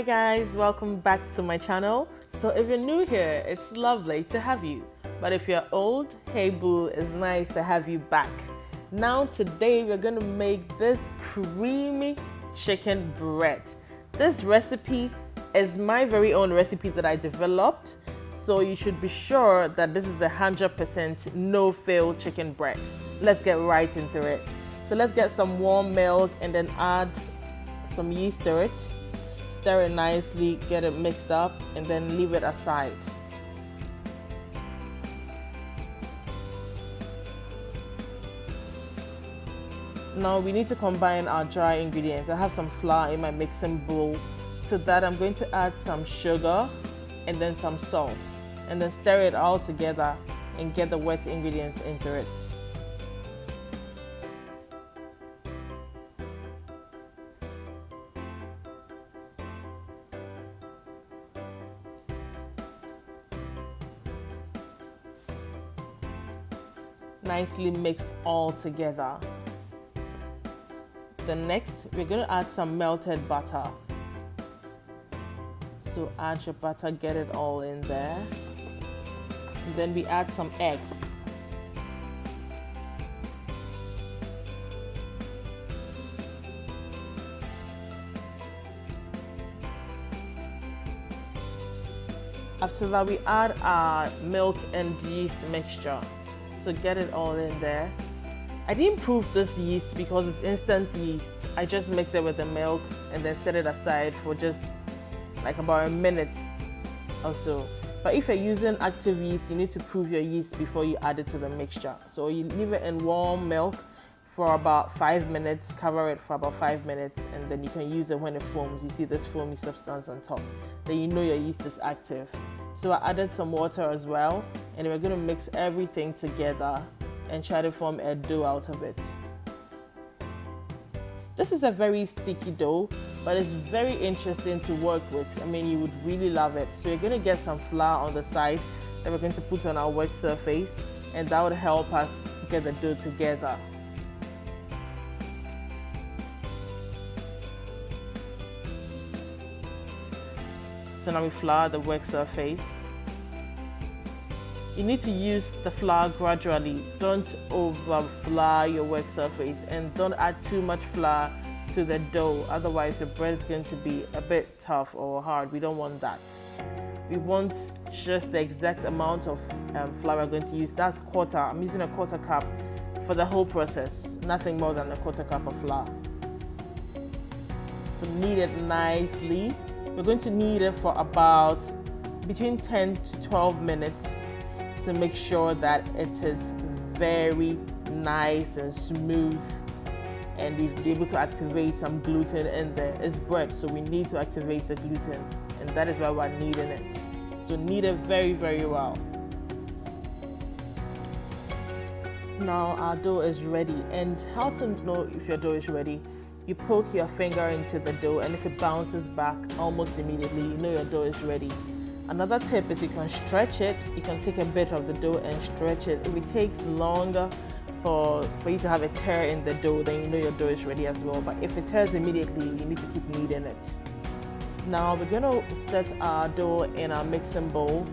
guys, welcome back to my channel. So if you're new here, it's lovely to have you. But if you're old, hey boo, it's nice to have you back. Now today we're gonna make this creamy chicken bread. This recipe is my very own recipe that I developed. So you should be sure that this is 100% no-fail chicken bread. Let's get right into it. So let's get some warm milk and then add some yeast to it. Stir it nicely, get it mixed up, and then leave it aside. Now we need to combine our dry ingredients. I have some flour in my mixing bowl. To that I'm going to add some sugar and then some salt, and then stir it all together and get the wet ingredients into it. Nicely mix all together. Then next, we're going to add some melted butter. So add your butter, get it all in there. And then we add some eggs. After that, we add our milk and yeast mixture. So get it all in there. I didn't proof this yeast because it's instant yeast. I just mix it with the milk and then set it aside for just like about a minute or so. But if you're using active yeast, you need to proof your yeast before you add it to the mixture. So you leave it in warm milk for about 5 minutes, cover it for about 5 minutes, and then you can use it when it foams. You see this foamy substance on top. Then you know your yeast is active. So I added some water as well, and we're going to mix everything together and try to form a dough out of it. This is a very sticky dough, but it's very interesting to work with. I mean, you would really love it. So you're going to get some flour on the side that we're going to put on our work surface, and that would help us get the dough together. So now we flour the work surface. You need to use the flour gradually. Don't over flour your work surface, and don't add too much flour to the dough. Otherwise your bread is going to be a bit tough or hard. We don't want that. We want just the exact amount of flour we're going to use. That's quarter. I'm using a quarter cup for the whole process. Nothing more than a quarter cup of flour. So knead it nicely. We're going to knead it for about between 10 to 12 minutes to make sure that it is very nice and smooth, and we've been able to activate some gluten in there. It's bread, so we need to activate the gluten, and that is why we're kneading it. So knead it very, very well. Now our dough is ready, and how to know if your dough is ready? You poke your finger into the dough, and if it bounces back almost immediately, you know your dough is ready. Another tip is you can stretch it. You can take a bit of the dough and stretch it. If it takes longer for you to have a tear in the dough, then you know your dough is ready as well. But if it tears immediately, you need to keep kneading it. Now we're going to set our dough in our mixing bowl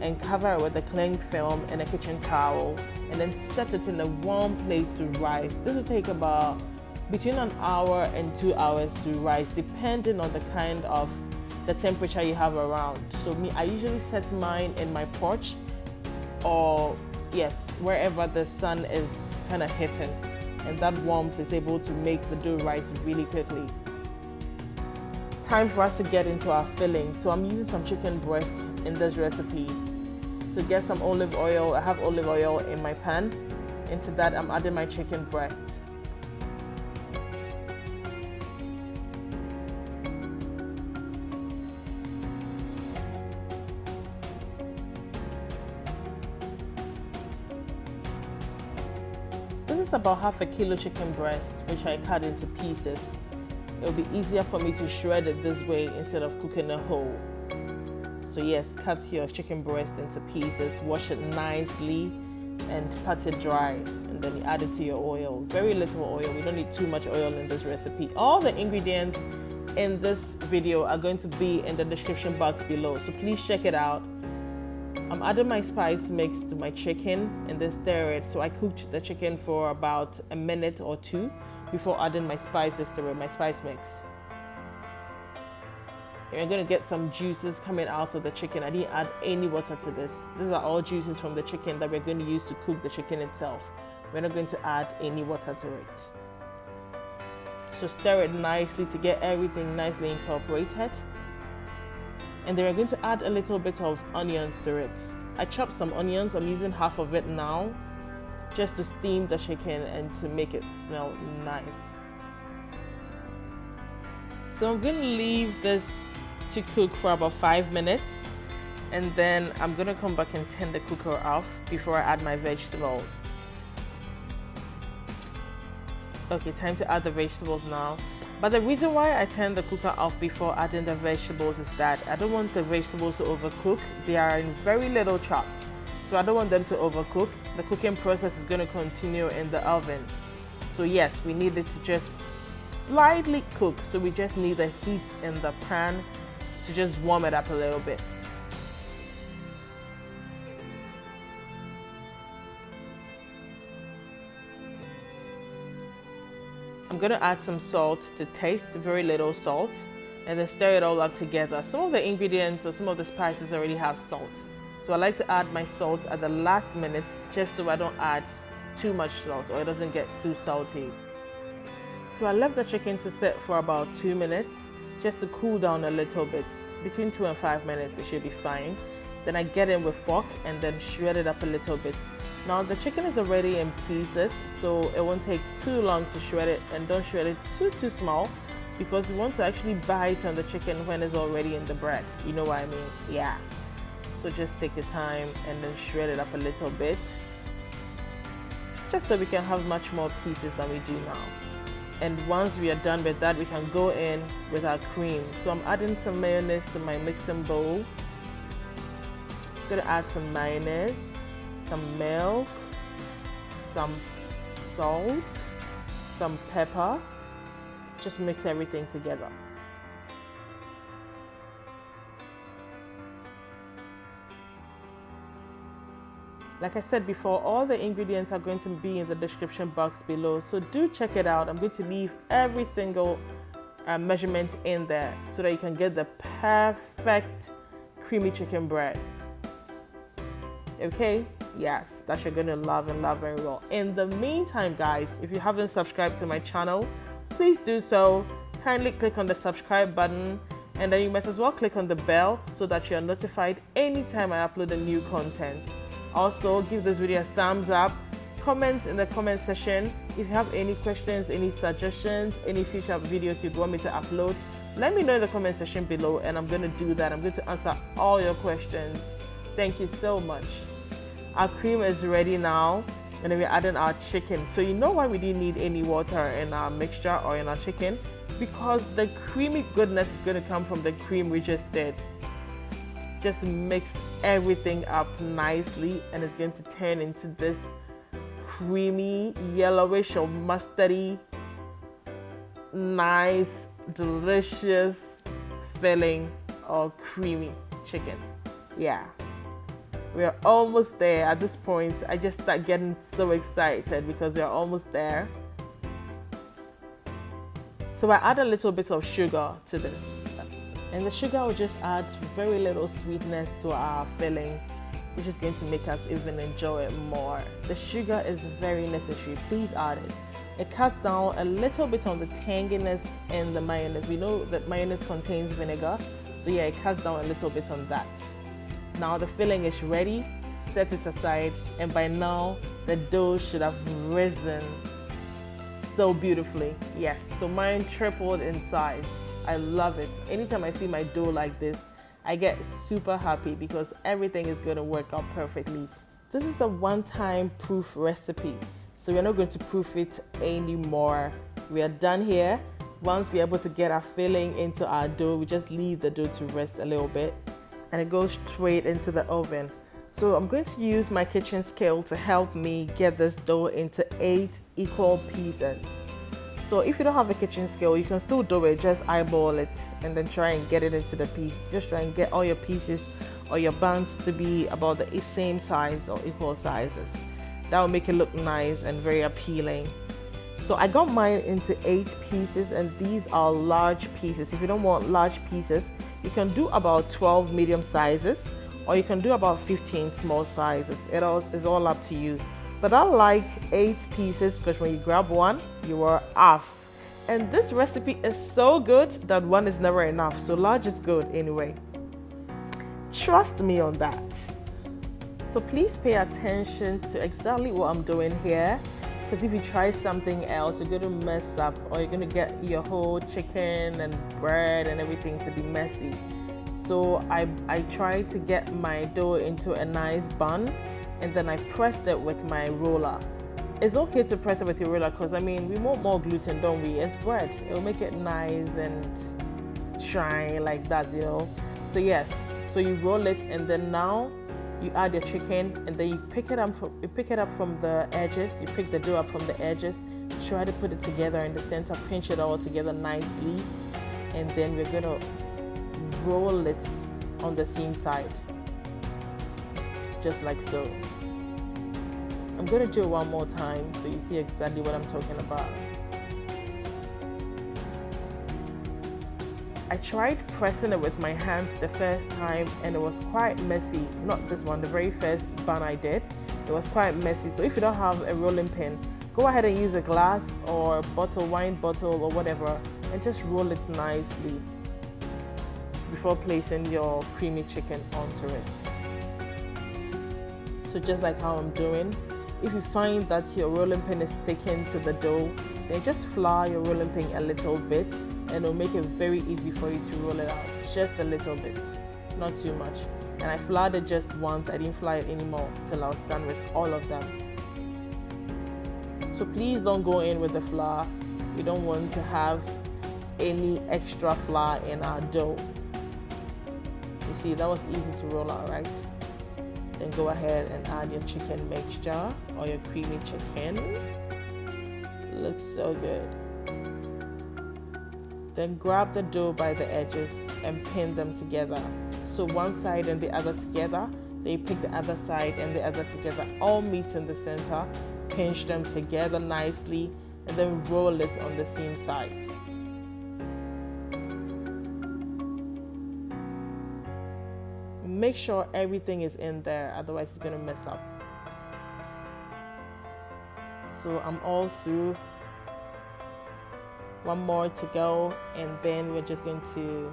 and cover it with a cling film and a kitchen towel, and then set it in a warm place to rise. This will take about between an hour and 2 hours to rise, depending on the kind of the temperature you have around. So I usually set mine in my porch, or yes, wherever the sun is kind of hitting, and that warmth is able to make the dough rise really quickly. Time for us to get into our filling. So I'm using some chicken breast in this recipe. So get some olive oil. I have olive oil in my pan. Into that I'm adding my chicken breast. This is about half a kilo chicken breast, which I cut into pieces. It will be easier for me to shred it this way instead of cooking it whole. So yes, cut your chicken breast into pieces, wash it nicely, and pat it dry, and then you add it to your oil. Very little oil. We don't need too much oil in this recipe. All the ingredients in this video are going to be in the description box below, so please check it out. I'm adding my spice mix to my chicken and then stir it. So I cooked the chicken for about a minute or two before adding my spices to it, my spice mix. And you're going to get some juices coming out of the chicken. I didn't add any water to this. These are all juices from the chicken that we're going to use to cook the chicken itself. We're not going to add any water to it. So stir it nicely to get everything nicely incorporated. And then we're going to add a little bit of onions to it. I chopped some onions. I'm using half of it now just to steam the chicken and to make it smell nice. So I'm going to leave this to cook for about 5 minutes, and then I'm going to come back and turn the cooker off before I add my vegetables. Okay, time to add the vegetables now. But the reason why I turn the cooker off before adding the vegetables is that I don't want the vegetables to overcook. They are in very little chops, so I don't want them to overcook. The cooking process is going to continue in the oven. So yes, we need it to just slightly cook. So we just need the heat in the pan to just warm it up a little bit. I'm going to add some salt to taste, very little salt, and then stir it all up together. Some of the ingredients or some of the spices already have salt. So I like to add my salt at the last minute just so I don't add too much salt or it doesn't get too salty. So I left the chicken to sit for about 2 minutes just to cool down a little bit. Between 2 and 5 minutes, it should be fine. Then I get in with fork and then shred it up a little bit. Now the chicken is already in pieces, so it won't take too long to shred it, and don't shred it too small because you want to actually bite on the chicken when it's already in the bread. You know what I mean? Yeah. So just take your time and then shred it up a little bit, just so we can have much more pieces than we do now. And once we are done with that, we can go in with our cream. So I'm adding some mayonnaise to my mixing bowl. I'm gonna add some mayonnaise, some milk, some salt, some pepper. Just mix everything together. Like I said before, all the ingredients are going to be in the description box below, so do check it out. I'm going to leave every single measurement in there so that you can get the perfect creamy chicken bread. Okay? Yes, that you're going to love and love very well. In the meantime, guys, if you haven't subscribed to my channel, please do so. Kindly click on the subscribe button, and then you might as well click on the bell so that you're notified anytime I upload a new content. Also, give this video a thumbs up, comment in the comment section if you have any questions, any suggestions, any future videos you'd want me to upload. Let me know in the comment section below, and I'm going to do that. I'm going to answer all your questions. Thank you so much. Our cream is ready now, and then we're adding our chicken. So you know why we didn't need any water in our mixture or in our chicken? Because the creamy goodness is going to come from the cream we just did. Just mix everything up nicely, and it's going to turn into this creamy, yellowish or mustardy, nice, delicious filling or creamy chicken. Yeah, we're almost there. At this point, I just start getting so excited because we're almost there. So I add a little bit of sugar to this. And the sugar will just add very little sweetness to our filling, which is going to make us even enjoy it more. The sugar is very necessary. Please add it. It cuts down a little bit on the tanginess in the mayonnaise. We know that mayonnaise contains vinegar, so yeah, it cuts down a little bit on that. Now the filling is ready. Set it aside, and by now the dough should have risen so beautifully. Yes, so mine tripled in size. I love it. Anytime I see my dough like this, I get super happy because everything is going to work out perfectly. This is a one-time proof recipe, so we're not going to proof it anymore. We are done here. Once we're able to get our filling into our dough, we just leave the dough to rest a little bit, and it goes straight into the oven. So I'm going to use my kitchen scale to help me get this dough into 8 equal pieces. So if you don't have a kitchen scale, you can still do it. Just eyeball it and then try and get it into the piece. Just try and get all your pieces or your buns to be about the same size or equal sizes. That will make it look nice and very appealing. So I got mine into 8 pieces, and these are large pieces. If you don't want large pieces, you can do about 12 medium sizes, or you can do about 15 small sizes. It all is all up to you. But I like 8 pieces because when you grab one, you are off. And this recipe is so good that one is never enough. So large is good anyway. Trust me on that. So please pay attention to exactly what I'm doing here. Because if you try something else, you're going to mess up, or you're going to get your whole chicken and bread and everything to be messy. So I tried to get my dough into a nice bun, and then I pressed it with my roller. It's okay to press it with your roller because, I mean, we want more gluten, don't we? It's bread. It will make it nice and shine like that, you know? So yes, so you roll it, and then now you add your chicken, and then you pick it up from the edges. You pick the dough up from the edges. Try to put it together in the center. Pinch it all together nicely, and then we're gonna roll it on the seam side, just like so. I'm gonna do it one more time so you see exactly what I'm talking about. I tried pressing it with my hands the first time, and it was quite messy. Not this one, the very first bun I did. It was quite messy. So if you don't have a rolling pin, go ahead and use a glass or bottle, wine bottle or whatever, and just roll it nicely before placing your creamy chicken onto it. So just like how I'm doing, if you find that your rolling pin is sticking to the dough, then just flour your rolling pin a little bit, and it'll make it very easy for you to roll it out. Just a little bit, not too much. And I floured it just once. I didn't flour it anymore till I was done with all of them. So please don't go in with the flour. We don't want to have any extra flour in our dough. You see, that was easy to roll out, right? Then go ahead and add your chicken mixture or your creamy chicken. Looks so good. Then grab the dough by the edges and pin them together. So one side and the other together. Then you pick the other side and the other together. All meet in the center. Pinch them together nicely, and then roll it on the seam side. Make sure everything is in there, otherwise it's going to mess up. So I'm all through. One more to go, and then we're just going to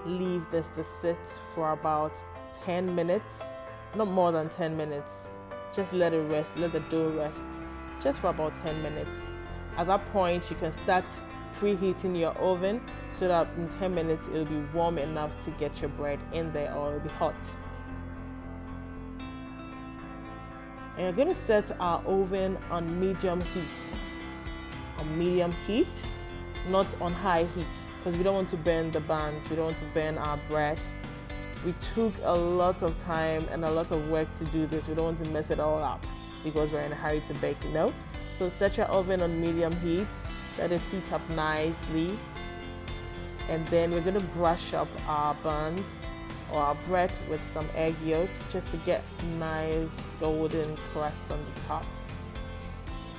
leave this to sit for about 10 minutes, not more than 10 minutes. Just let it rest, let the dough rest, just for about 10 minutes. At that point, you can start preheating your oven so that in 10 minutes it'll be warm enough to get your bread in there, or it'll be hot. And you're going to set our oven on medium heat. On medium heat, not on high heat, because we don't want to burn the buns, we don't want to burn our bread. We took a lot of time and a lot of work to do this. We don't want to mess it all up because we're in a hurry to bake, So set your oven on medium heat, let it heat up nicely, and then we're going to brush up our buns or our bread with some egg yolk just to get nice golden crust on the top.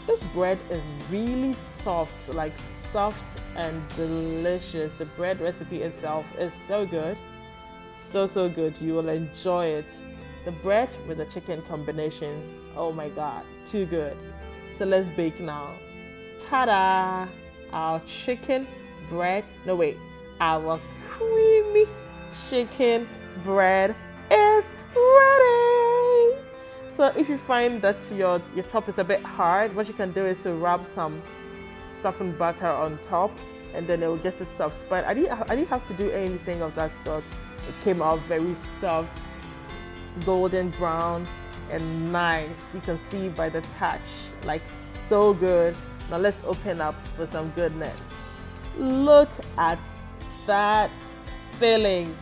This bread is really soft, like soft and delicious. The bread recipe itself is so good. So good. You will enjoy it. The bread with the chicken combination, oh my god, too good. So let's bake now. Ta-da! Our chicken bread, our creamy chicken bread is ready. So if you find that your top is a bit hard, what you can do is to rub some softened butter on top, and then it will get it soft. But I didn't have to do anything of that sort. It came out very soft, golden brown, and nice. You can see by the touch, like so good. Now let's open up for some goodness. Look at that filling.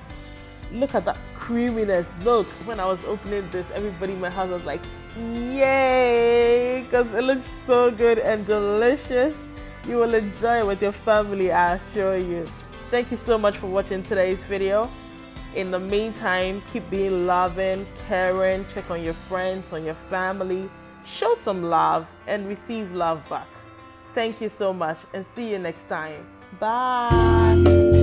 Look at that creaminess. Look, when I was opening this, everybody in my house was like, yay, because it looks so good and delicious. You will enjoy it with your family, I assure you. Thank you so much for watching today's video. In the meantime, keep being loving, caring, check on your friends, on your family, show some love and receive love back. Thank you so much and see you next time. Bye.